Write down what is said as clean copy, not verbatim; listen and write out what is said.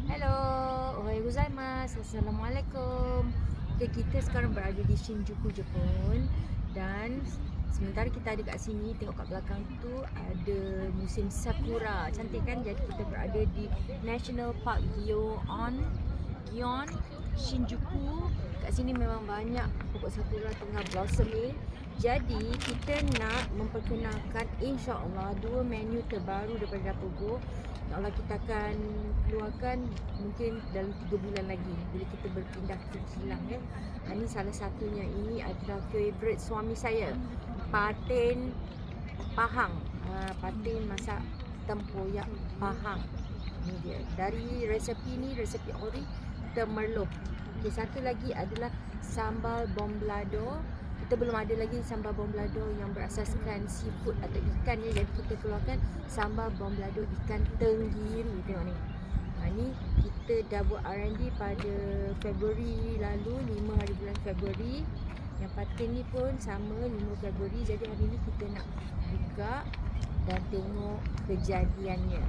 Hello, ohayou gozaimasu. Assalamualaikum. Okay, kita sekarang berada di Shinjuku, Jepun. Dan sementara kita ada kat sini, tengok kat belakang tu ada musim sakura. Cantik kan? Jadi kita berada di National Park Gion, Shinjuku. Kat sini memang banyak pokok sakura tengah blossoming. Jadi kita nak memperkenalkan insya-Allah dua menu terbaru daripada Dapur Go. InsyaAllah kita akan keluarkan mungkin dalam 3 bulan lagi bila kita berpindah ke kilang ya. Ini salah satunya, ini adalah favourite suami saya, patin Pahang. Patin masak tempoyak Pahang. Ini dia. Dari resepi ni, resepi ori Temerloh. Okay, satu lagi adalah sambal bomblado. Kita belum ada lagi sambal bomblado yang berasaskan seafood atau ikan ya. Jadi kita keluarkan sambal bomblado ikan tenggiri. Tengok ni. Ni kita dah buat R&D pada Februari lalu, 5 hari bulan Februari. Yang patin ni pun sama 5 Februari. Jadi hari ni kita nak buka dan tengok kejadiannya.